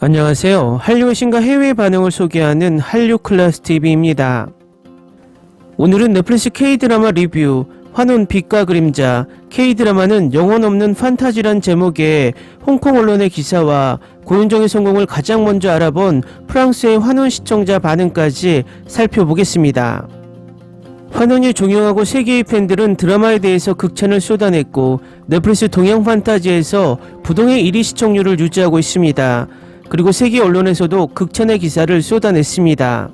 안녕하세요. 한류의 신과 해외 반응을 소개하는 한류클래스TV입니다. 오늘은 넷플릭스 K드라마 리뷰 환혼 빛과 그림자. K드라마는 영혼 없는 판타지란 제목의 홍콩 언론의 기사와 고윤정의 성공을 가장 먼저 알아본 프랑스의 환혼 시청자 반응까지 살펴보겠습니다. 환혼이 종영하고 세계의 팬들은 드라마에 대해서 극찬을 쏟아냈고 넷플릭스 동양 판타지에서 부동의 1위 시청률을 유지하고 있습니다. 그리고 세계 언론에서도 극찬의 기사를 쏟아냈습니다.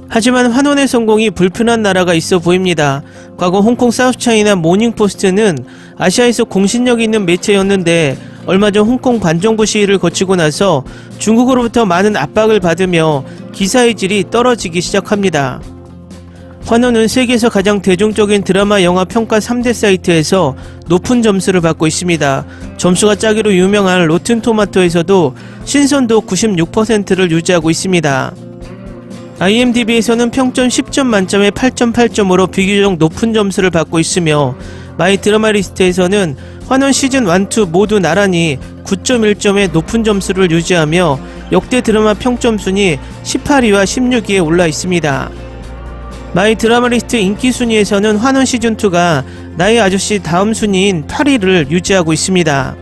하지만 환혼의 성공이 불편한 나라가 있어 보입니다. 과거 홍콩 사우스차이나 모닝포스트는 아시아에서 공신력 있는 매체였는데 얼마 전 홍콩 반정부 시위를 거치고 나서 중국으로부터 많은 압박을 받으며 기사의 질이 떨어지기 시작합니다. 환혼은 세계에서 가장 대중적인 드라마 영화 평가 3대 사이트에서 높은 점수를 받고 있습니다. 점수가 짜기로 유명한 로튼토마토에서도 신선도 96%를 유지하고 있습니다. IMDb에서는 평점 10점 만점에 8.8점으로 비교적 높은 점수를 받고 있으며 마이 드라마 리스트에서는 환혼 시즌 1, 2 모두 나란히 9.1점의 높은 점수를 유지하며 역대 드라마 평점 순위 18위와 16위에 올라 있습니다. 마이 드라마 리스트 인기 순위에서는 환혼 시즌2가 나의 아저씨 다음 순위인 8위를 유지하고 있습니다.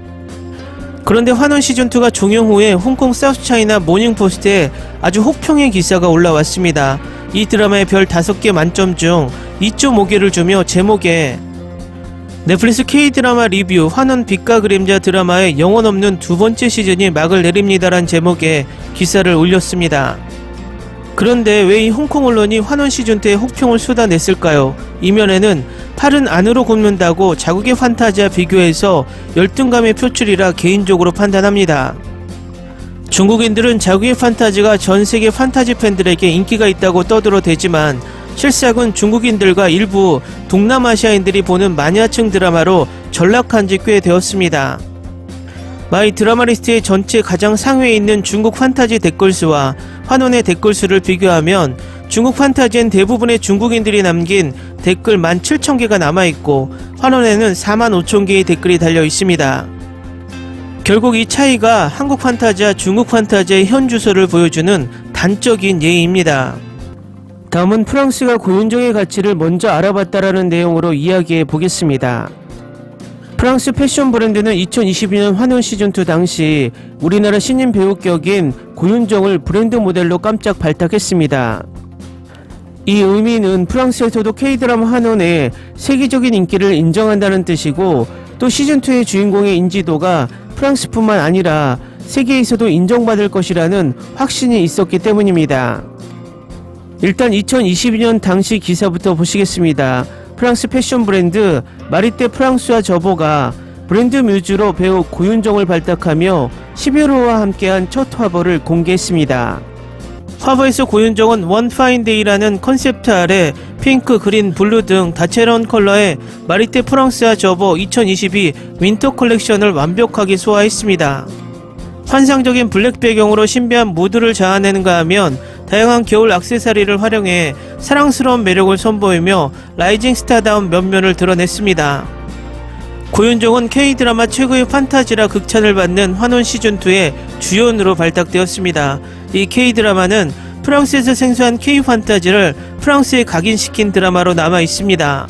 그런데 환혼 시즌2가 종영 후에 홍콩 사우스차이나 모닝포스트에 아주 혹평의 기사가 올라왔습니다. 이 드라마의 별 5개 만점 중 2.5개를 주며 제목에 넷플릭스 K드라마 리뷰 환혼 빛과 그림자 드라마의 영혼 없는 두 번째 시즌이 막을 내립니다란 제목의 기사를 올렸습니다. 그런데 왜 이 홍콩 언론이 환혼 시즌2에 혹평을 쏟아냈을까요? 이면에는 팔은 안으로 굽는다고 자국의 판타지와 비교해서 열등감의 표출이라 개인적으로 판단합니다. 중국인들은 자국의 판타지가 전세계 판타지 팬들에게 인기가 있다고 떠들어대지만 실상은 중국인들과 일부 동남아시아인들이 보는 마니아층 드라마로 전락한 지 꽤 되었습니다. 마이 드라마 리스트의 전체 가장 상위에 있는 중국 판타지 댓글수와 환혼의 댓글수를 비교하면 중국 판타지엔 대부분의 중국인들이 남긴 댓글 17,000개가 남아있고 환혼에는 45,000개의 댓글이 달려 있습니다. 결국 이 차이가 한국 판타지와 중국 판타지의 현 주소를 보여주는 단적인 예입니다. 다음은 프랑스가 고윤정의 가치를 먼저 알아봤다라는 내용으로 이야기해 보겠습니다. 프랑스 패션 브랜드는 2022년 환혼 시즌2 당시 우리나라 신인 배우 격인 고윤정을 브랜드 모델로 깜짝 발탁했습니다. 이 의미는 프랑스에서도 K드라마 환혼의 세계적인 인기를 인정한다는 뜻이고 또 시즌2의 주인공의 인지도가 프랑스뿐만 아니라 세계에서도 인정받을 것이라는 확신이 있었기 때문입니다. 일단 2022년 당시 기사부터 보시겠습니다. 프랑스 패션 브랜드 마리떼 프랑스와 저보가 브랜드 뮤즈로 배우 고윤정을 발탁하며 11호와 함께한 첫 화보를 공개했습니다. 화보에서 고윤정은 원 파인 데이라는 컨셉트 아래 핑크, 그린, 블루 등 다채로운 컬러의 마리떼 프랑스와 저보 2022 윈터 컬렉션을 완벽하게 소화했습니다. 환상적인 블랙 배경으로 신비한 무드를 자아내는가 하면 다양한 겨울 액세서리를 활용해 사랑스러운 매력을 선보이며 라이징 스타다운 면면을 드러냈습니다. 고윤정은 K드라마 최고의 판타지라 극찬을 받는 환혼 시즌2의 주연으로 발탁되었습니다. 이 K드라마는 프랑스에서 생소한 K 판타지를 프랑스에 각인시킨 드라마로 남아 있습니다.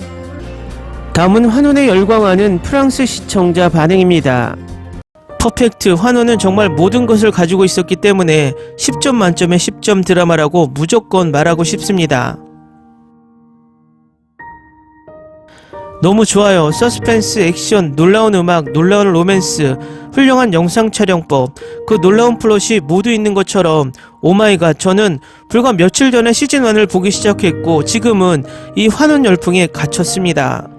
다음은 환혼에 열광하는 프랑스 시청자 반응입니다. 퍼펙트 환혼은 정말 모든 것을 가지고 있었기 때문에 10점 만점에 10점 드라마라고 무조건 말하고 싶습니다. 너무 좋아요. 서스펜스, 액션, 놀라운 음악, 놀라운 로맨스, 훌륭한 영상 촬영법, 그 놀라운 플롯이 모두 있는 것처럼 오마이갓. 저는 불과 며칠 전에 시즌1을 보기 시작했고 지금은 이 환혼 열풍에 갇혔습니다.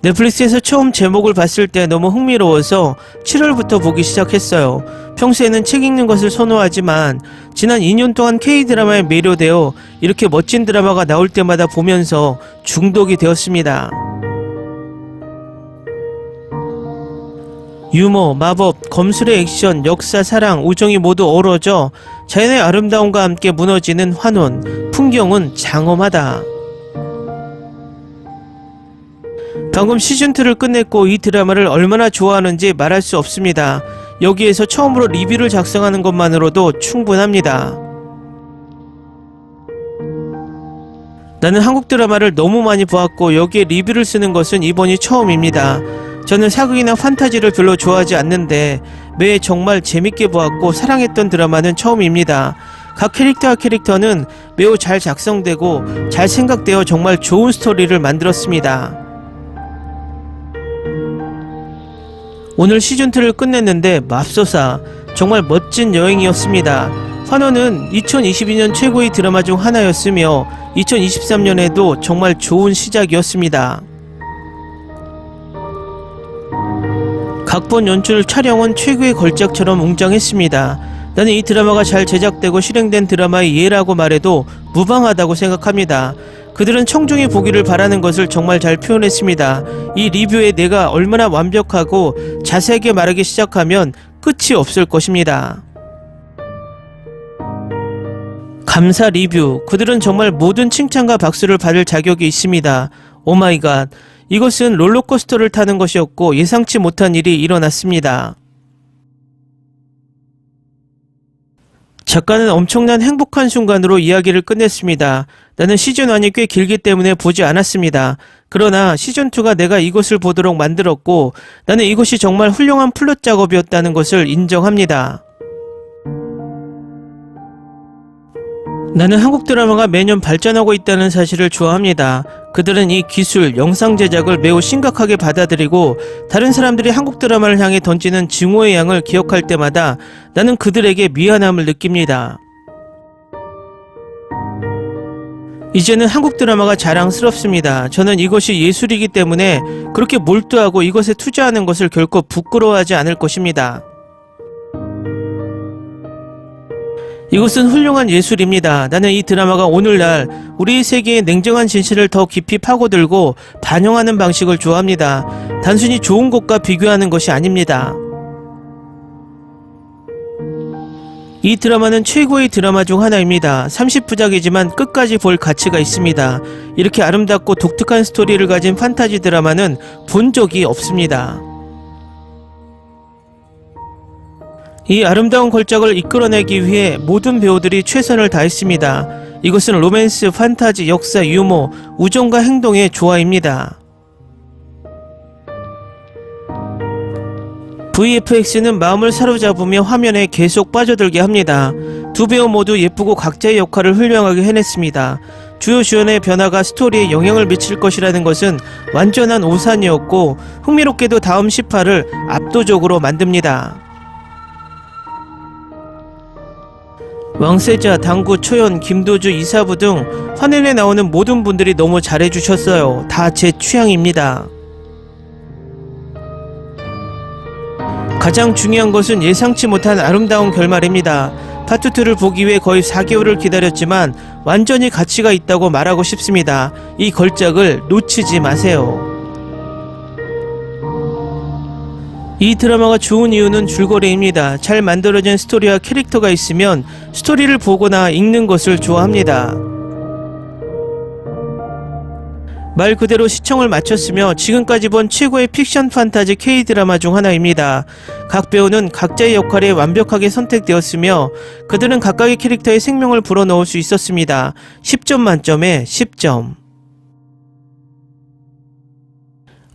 넷플릭스에서 처음 제목을 봤을 때 너무 흥미로워서 7월부터 보기 시작했어요. 평소에는 책 읽는 것을 선호하지만 지난 2년 동안 K드라마에 매료되어 이렇게 멋진 드라마가 나올 때마다 보면서 중독이 되었습니다. 유머, 마법, 검술의 액션, 역사, 사랑, 우정이 모두 어우러져 자연의 아름다움과 함께 무너지는 환혼, 풍경은 장엄하다. 방금 시즌2를 끝냈고 이 드라마를 얼마나 좋아하는지 말할 수 없습니다. 여기에서 처음으로 리뷰를 작성하는 것만으로도 충분합니다. 나는 한국 드라마를 너무 많이 보았고 여기에 리뷰를 쓰는 것은 이번이 처음입니다. 저는 사극이나 판타지를 별로 좋아하지 않는데 매해 정말 재밌게 보았고 사랑했던 드라마는 처음입니다. 각 캐릭터는 매우 잘 작성되고 잘 생각되어 정말 좋은 스토리를 만들었습니다. 오늘 시즌2를 끝냈는데 맙소사 정말 멋진 여행이었습니다. 환원은 2022년 최고의 드라마 중 하나였으며 2023년에도 정말 좋은 시작이었습니다. 각본, 연출, 촬영은 최고의 걸작처럼 웅장했습니다. 나는 이 드라마가 잘 제작되고 실행된 드라마의 예라고 말해도 무방하다고 생각합니다. 그들은 청중이 보기를 바라는 것을 정말 잘 표현했습니다. 이 리뷰에 내가 얼마나 완벽하고 자세하게 말하기 시작하면 끝이 없을 것입니다. 감사 리뷰. 그들은 정말 모든 칭찬과 박수를 받을 자격이 있습니다. 오마이갓. 이것은 롤러코스터를 타는 것이었고 예상치 못한 일이 일어났습니다. 작가는 엄청난 행복한 순간으로 이야기를 끝냈습니다. 나는 시즌1이 꽤 길기 때문에 보지 않았습니다. 그러나 시즌2가 내가 이것을 보도록 만들었고 나는 이것이 정말 훌륭한 플롯 작업이었다는 것을 인정합니다. 나는 한국 드라마가 매년 발전하고 있다는 사실을 좋아합니다. 그들은 이 기술, 영상 제작을 매우 심각하게 받아들이고 다른 사람들이 한국 드라마를 향해 던지는 증오의 양을 기억할 때마다 나는 그들에게 미안함을 느낍니다. 이제는 한국 드라마가 자랑스럽습니다. 저는 이것이 예술이기 때문에 그렇게 몰두하고 이것에 투자하는 것을 결코 부끄러워하지 않을 것입니다. 이것은 훌륭한 예술입니다. 나는 이 드라마가 오늘날 우리 세계의 냉정한 진실을 더 깊이 파고들고 반영하는 방식을 좋아합니다. 단순히 좋은 것과 비교하는 것이 아닙니다. 이 드라마는 최고의 드라마 중 하나입니다. 30부작이지만 끝까지 볼 가치가 있습니다. 이렇게 아름답고 독특한 스토리를 가진 판타지 드라마는 본 적이 없습니다. 이 아름다운 걸작을 이끌어내기 위해 모든 배우들이 최선을 다했습니다. 이것은 로맨스, 판타지, 역사, 유머, 우정과 행동의 조화입니다. VFX는 마음을 사로잡으며 화면에 계속 빠져들게 합니다. 두 배우 모두 예쁘고 각자의 역할을 훌륭하게 해냈습니다. 주요 주연의 변화가 스토리에 영향을 미칠 것이라는 것은 완전한 오산이었고 흥미롭게도 다음 10화를 압도적으로 만듭니다. 왕세자, 당구, 초연, 김도주, 이사부 등 화면에 나오는 모든 분들이 너무 잘해주셨어요. 다 제 취향입니다. 가장 중요한 것은 예상치 못한 아름다운 결말입니다. 파트2를 보기 위해 거의 4개월을 기다렸지만 완전히 가치가 있다고 말하고 싶습니다. 이 걸작을 놓치지 마세요. 이 드라마가 좋은 이유는 줄거리입니다. 잘 만들어진 스토리와 캐릭터가 있으면 스토리를 보거나 읽는 것을 좋아합니다. 말 그대로 시청을 마쳤으며 지금까지 본 최고의 픽션 판타지 K-드라마 중 하나입니다. 각 배우는 각자의 역할에 완벽하게 선택되었으며 그들은 각각의 캐릭터에 생명을 불어넣을 수 있었습니다. 10점 만점에 10점.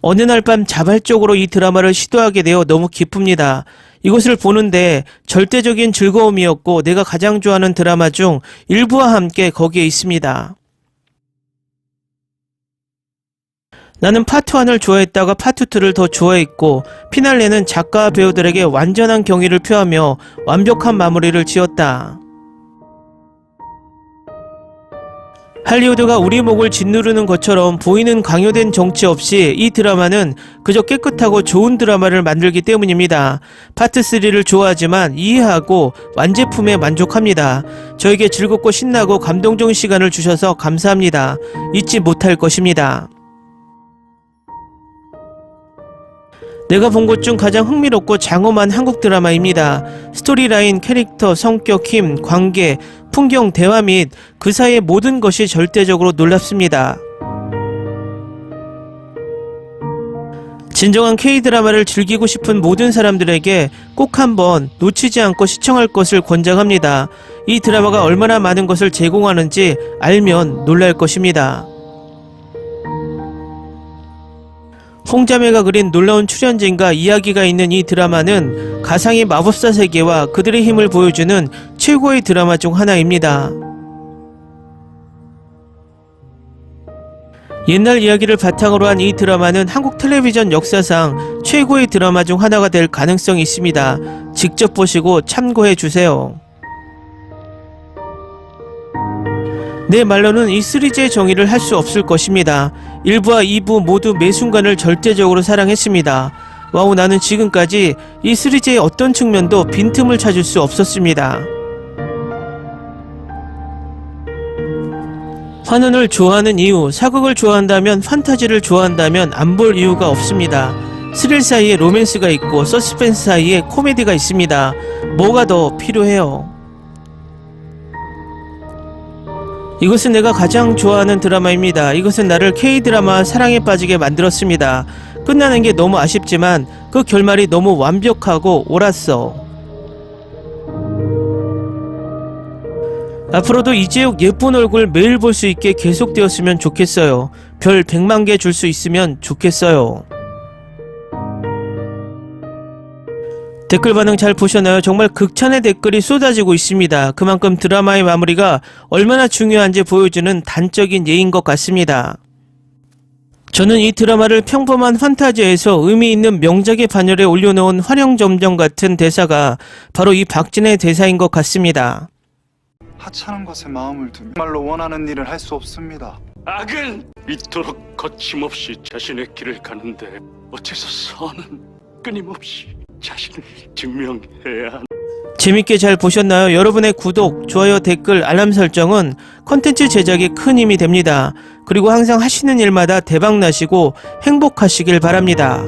어느 날 밤 자발적으로 이 드라마를 시도하게 되어 너무 기쁩니다. 이것을 보는데 절대적인 즐거움이었고 내가 가장 좋아하는 드라마 중 일부와 함께 거기에 있습니다. 나는 파트 1을 좋아했다가 파트 2를 더 좋아했고 피날레는 작가와 배우들에게 완전한 경의를 표하며 완벽한 마무리를 지었다. 할리우드가 우리 목을 짓누르는 것처럼 보이는 강요된 정치 없이 이 드라마는 그저 깨끗하고 좋은 드라마를 만들기 때문입니다. 파트 3를 좋아하지만 이해하고 완제품에 만족합니다. 저에게 즐겁고 신나고 감동적인 시간을 주셔서 감사합니다. 잊지 못할 것입니다. 내가 본 것 중 가장 흥미롭고 장엄한 한국 드라마입니다. 스토리라인, 캐릭터, 성격, 힘, 관계, 풍경, 대화 및 그 사이의 모든 것이 절대적으로 놀랍습니다. 진정한 K-드라마를 즐기고 싶은 모든 사람들에게 꼭 한번 놓치지 않고 시청할 것을 권장합니다. 이 드라마가 얼마나 많은 것을 제공하는지 알면 놀랄 것입니다. 홍자매가 그린 놀라운 출연진과 이야기가 있는 이 드라마는 가상의 마법사 세계와 그들의 힘을 보여주는 최고의 드라마 중 하나입니다. 옛날 이야기를 바탕으로 한 이 드라마는 한국 텔레비전 역사상 최고의 드라마 중 하나가 될 가능성이 있습니다. 직접 보시고 참고해 주세요. 내 말로는 이 시리즈의 정의를 할 수 없을 것입니다. 1부와 2부 모두 매 순간을 절대적으로 사랑했습니다. 와우, 나는 지금까지 이 시리즈의 어떤 측면도 빈틈을 찾을 수 없었습니다. 환혼을 좋아하는 이유, 사극을 좋아한다면, 판타지를 좋아한다면 안 볼 이유가 없습니다. 스릴 사이에 로맨스가 있고 서스펜스 사이에 코미디가 있습니다. 뭐가 더 필요해요? 이것은 내가 가장 좋아하는 드라마입니다. 이것은 나를 K-드라마 사랑에 빠지게 만들었습니다. 끝나는 게 너무 아쉽지만 그 결말이 너무 완벽하고 옳았어. 앞으로도 이재욱 예쁜 얼굴 매일 볼 수 있게 계속되었으면 좋겠어요. 별 100만 개 줄 수 있으면 좋겠어요. 댓글 반응 잘 보셨나요? 정말 극찬의 댓글이 쏟아지고 있습니다. 그만큼 드라마의 마무리가 얼마나 중요한지 보여주는 단적인 예인 것 같습니다. 저는 이 드라마를 평범한 판타지에서 의미 있는 명작의 반열에 올려놓은 화령점정 같은 대사가 바로 이 박진의 대사인 것 같습니다. 하찮은 것에 마음을 두면 말로 원하는 일을 할 수 없습니다. 악은 이토록 거침없이 자신의 길을 가는데 어째서 선은 끊임없이 자신을 증명해야 하나. 재밌게 잘 보셨나요? 여러분의 구독, 좋아요, 댓글, 알람 설정은 컨텐츠 제작에 큰 힘이 됩니다. 그리고 항상 하시는 일마다 대박 나시고 행복하시길 바랍니다.